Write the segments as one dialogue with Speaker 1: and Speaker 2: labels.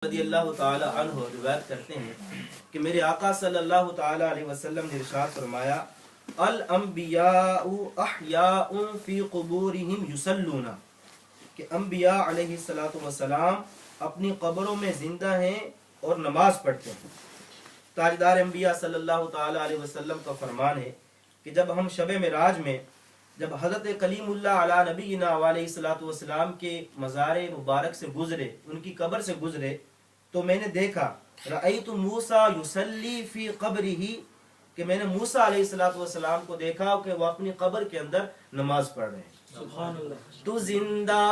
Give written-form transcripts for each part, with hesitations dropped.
Speaker 1: رضی اللہ تعالی عنہ روایت کرتے ہیں کہ میرے آقا صلی اللہ تعالی علیہ وسلم نے ارشاد فرمایا الانبیاء احیاء فی قبورہم یصلون، کہ انبیاء علیہ السلام اپنی قبروں میں زندہ ہیں اور نماز پڑھتے ہیں۔ تاجدار انبیاء صلی اللہ تعالی علیہ وسلم کا فرمان ہے کہ جب ہم شب معراج میں جب حضرت کلیم اللہ علی نبینا علیہ السلام کے مزار مبارک سے گزرے، ان کی قبر سے گزرے، تو میں نے دیکھا رأیت موسیٰ یصلی فی قبرہ، کہ میں نے موسیٰ علیہ السلام کو دیکھا کہ وہ اپنی قبر کے اندر نماز پڑھ رہے ہیں۔ سبحان اللہ۔ تو زندہ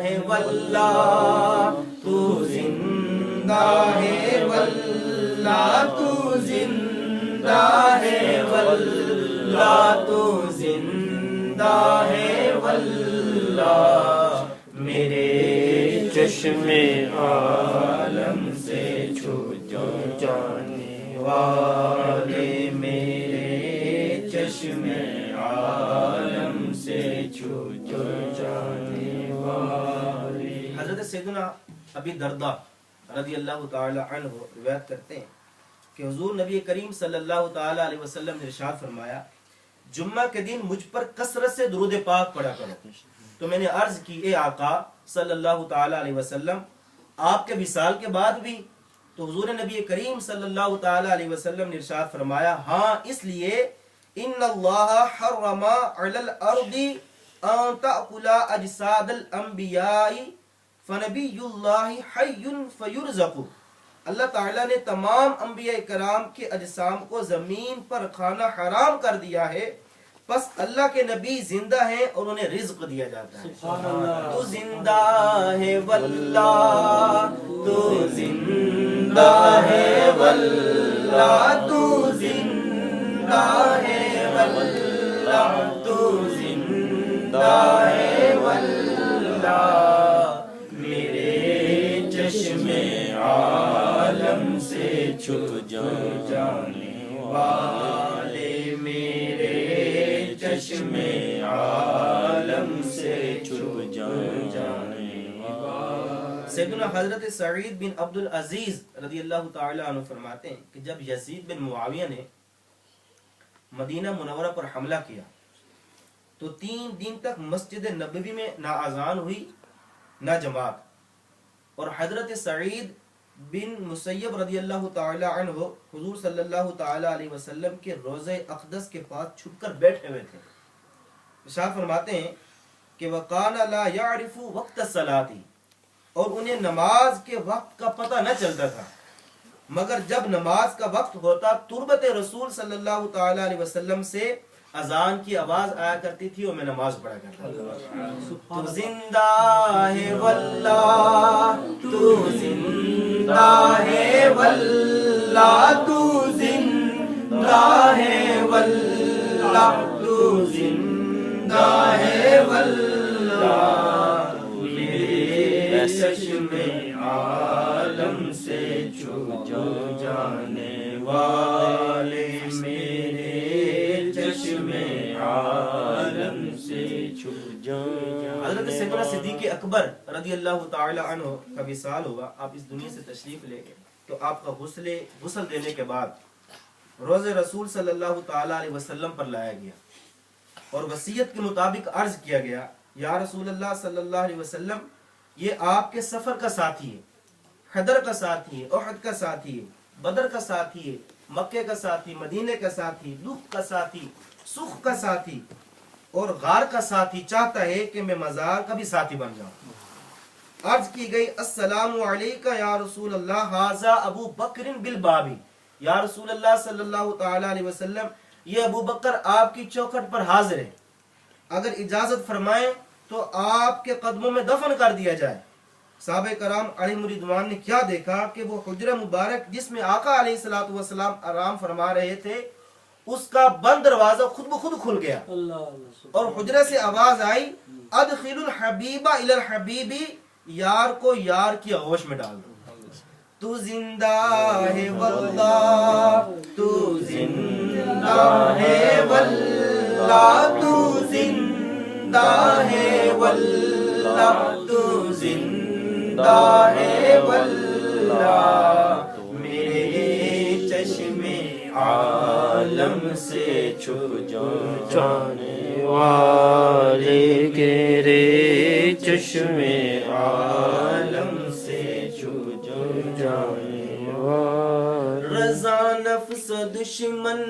Speaker 1: ہے واللہ، تو زندہ ہے واللہ، تو زندہ ہے واللہ، تو زندہ ہے واللہ، میرے چشم عالم سے چھو جانے والے، میرے چشم عالم سے چھو جانے والے۔ حضرت سیدنا ابی درداء رضی اللہ تعالی عنہ روایت کرتے ہیں کہ حضور نبی کریم صلی اللہ تعالی علیہ وسلم نے ارشاد فرمایا جمعہ کے دن مجھ پر کثرت سے درود پاک پڑھا کرو۔ تو میں نے عرض کی اے آقا صلی اللہ تعالی علیہ وسلم، آپ کے وصال کے بعد بھی؟ تو حضور نبی کریم صلی اللہ تعالی علیہ وسلم نے ارشاد فرمایا ہاں، اس لیے ان اللہ حرم علی الارض ان تأکل اجساد الانبیاء فنبی اللہ حی فیرزق، اللہ تعالیٰ نے تمام انبیاء کرام کے اجسام کو زمین پر کھانا حرام کر دیا ہے، بس اللہ کے نبی زندہ ہیں اور انہیں رزق دیا جاتا ہے۔ تو زندہ ہے واللہ، تو زندہ ہے واللہ، تو زندہ ہے واللہ، تو زندہ ہے واللہ، میرے چشم عالم سے چھپ جانے والے، میرے چشم عالم سے چھپ جانے والے۔ سیدنا حضرت سعید بن عبد العزیز رضی اللہ تعالی عنہ فرماتے ہیں کہ جب یزید بن معاویہ نے مدینہ منورہ پر حملہ کیا تو 3 دن تک مسجد نبوی میں نہ اذان ہوئی نہ جماعت، اور حضرت سعید بن مسیب رضی اللہ تعالی عنہ حضور صلی اللہ تعالی علیہ وسلم کے روضہ اقدس کے پاس چھپ کر بیٹھے ہوئے تھے۔ ارشاد فرماتے ہیں کہ وَقَانَ لَا يَعْرِفُ وَقْتَ الصَّلَاةِ، اور انہیں نماز کے وقت کا پتہ نہ چلتا تھا، مگر جب نماز کا وقت ہوتا تربت رسول صلی اللہ تعالی علیہ وسلم سے اذان کی آواز آیا کرتی تھی اور میں نماز پڑھا کرتا تھا۔ تو زندہ ہے واللہ، تو زندہ ہے واللہ، تو زندہ ہے واللہ، تو زندہ ہے واللہ، میرے چشم عالم سے چھو جانے والے، میرے چشم عالم سے چھو جانے۔ حضرت سیدنا صدیق اکبر رضی اللہ تعالی عنہ کا وصال ہوا، آپ اس دنیا سے تشریف لے گئے تو آپ کا غسل دینے کے بعد روضہ رسول صلی اللہ تعالی علیہ وسلم پر لایا گیا اور وصیت کے مطابق عرض کیا گیا یا رسول اللہ صلی اللہ علیہ وسلم، یہ آپ کے سفر کا ساتھی ہے، حدر کا ساتھی ہے، احد کا ساتھی ہے، بدر کا ساتھی ہے، مکے کا ساتھی، مدینے کا ساتھی، دکھ کا ساتھی، سکھ کا ساتھی اور غار کا ساتھی، چاہتا ہے کہ میں مزار کا بھی ساتھی بن جاؤں۔ عرض کی گئی السلام علیکہ یا رسول اللہ ھذا ابو بکر بالبابی، یا رسول اللہ صلی اللہ تعالی علیہ وسلم، یہ ابو بکر آپ کی چوکھٹ پر حاضر ہے، اگر اجازت فرمائیں تو آپ کے قدموں میں دفن کر دیا جائے۔ صحابہ کرام علیہم رضوان نے کیا دیکھا کہ وہ حجرہ مبارک جس میں آقا علیہ السلام آرام فرما رہے تھے، اس کا بند دروازہ خود بخود کھل گیا اور حجرہ سے آواز آئی ادخل الحبیب الی الحبیب، یار کو یار کی آغوش میں ڈال دو۔ تو زندہ ہے واللہ، تو زندہ ہے واللہ، تو زندہ ہے واللہ، تو زندہ ہے واللہ، عالم سے چھپ
Speaker 2: جانے والے گہرے چشمے
Speaker 1: عالم سے چھپ جانے والے رضا نفس دشمن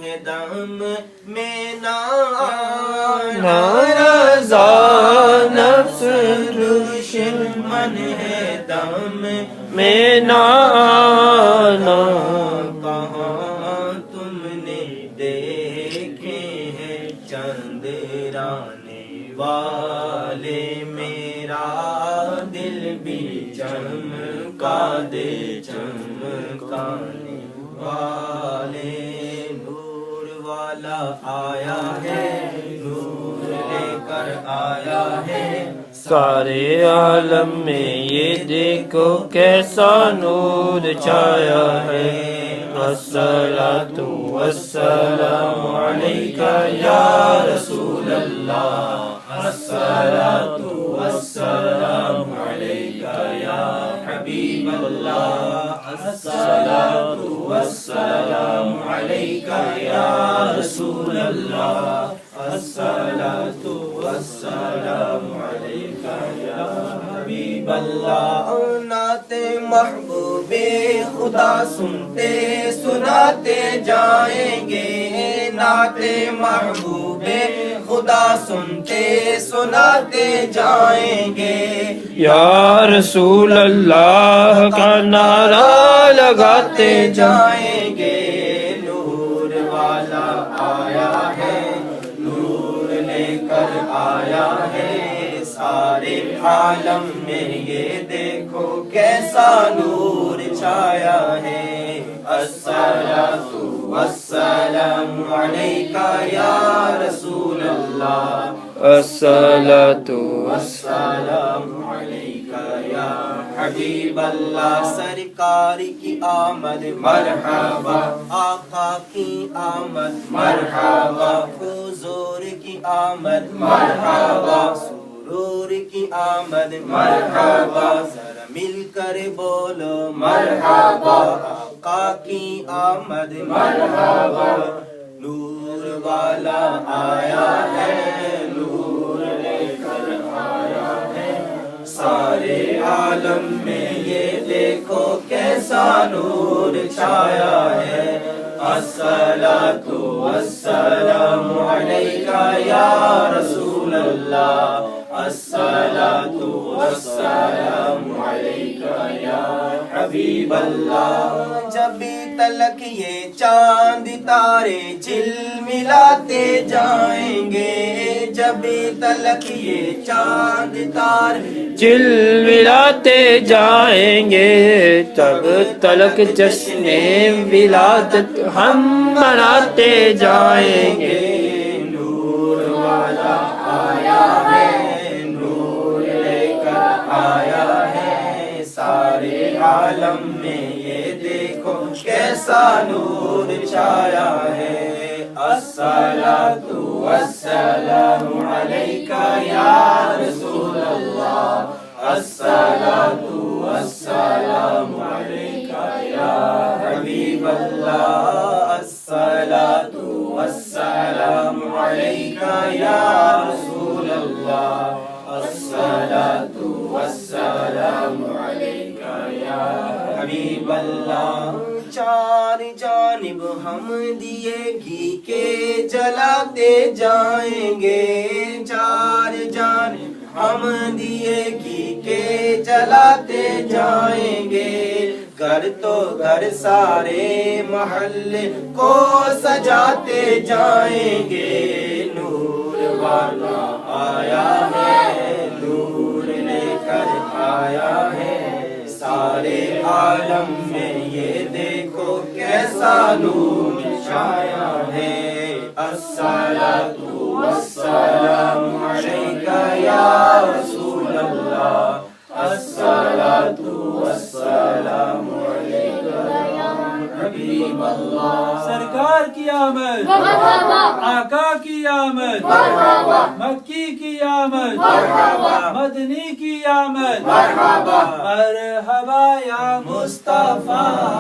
Speaker 1: ہے دم میں نہ آنا
Speaker 2: رضا
Speaker 1: نفس دشمن ہے دم
Speaker 2: میں نہ آنا
Speaker 1: کہاں تم نے دیکھے ہیں چندرانے والے میرا دل بھی چمکا دے چمکانے والے نور والا آیا ہے نور لے کر آیا ہے
Speaker 2: سارے عالم میں یہ دیکھو کیسا نور چھایا ہے الصلاۃ والسلام علیک یا رسول اللہ الصلاۃ والسلام علیک یا حبیب اللہ الصلاۃ والسلام علیک یا رسول اللہ الصلاۃ والسلام علیک یا حبیب اللہ نعت محبوب خدا سنتے سناتے جائیں گے نعت محبوب خدا سنتے سناتے جائیں گے یا رسول اللہ کا نعرہ لگاتے
Speaker 1: جائیں گے نور والا آیا ہے نور لے کر آیا ہے سارے عالم میں یہ دیکھو کیسا نور چھایا ہے الصلاۃ والسلام علیک یا رسول اللہ
Speaker 2: الصلاۃ
Speaker 1: والسلام علیک یا حبیب اللہ سرکار کی آمد مرحبا آقا کی آمد مرحبا حضور کی آمد مرحبا سرور کی آمد مرحبا ذرا مل کر بولو مرحبا آقا کی آمد مرحبا نور والا آیا ہے نور لے کر آیا ہے سارے عالم میں یہ دیکھو کیسا نور چھایا ہے الصلاۃ والسلام علیک یا رسول اللہ الصلاۃ والسلام علیک یا حبیب اللہ جب تلک یہ چاند تارے جھلملاتے جائیں گے جب تلک یہ چاند تارے
Speaker 2: جھلملاتے جائیں گے تب تلک جشن ولادت ہم مناتے جائیں گے
Speaker 1: نور والا آیا ہے نور لے کر آیا ہے سارے عالم میں یہ دیکھو کیسا نور چھایا ہے الصلاۃ والسلام علیک یا رسول اللہ الصلاۃ والسلام علیک یا حبیب اللہ الصلاۃ والسلام علیک یا رسول اللہ الصلاۃ والسلام علیک یا حبیب اللہ چار جانب ہم دیے گھی کے جلاتے جائیں گے چار جانب ہم دیے گھی کے جلاتے جائیں گے گھر تو گھر سارے محلے کو سجاتے جائیں گے نور والا آیا ہے نور لے کر آیا ہے سارے عالم میں یہ دیکھو کیسا نور چھایا ہے الصلاۃ والسلام علیک یا رسول اللہ الصلاۃ والسلام علیک یا حبیب اللہ
Speaker 3: سرکار کی آمد آقا کی آمد مکی کی آمد مدنی کی آمد مرحبا یا
Speaker 1: مصطفیٰ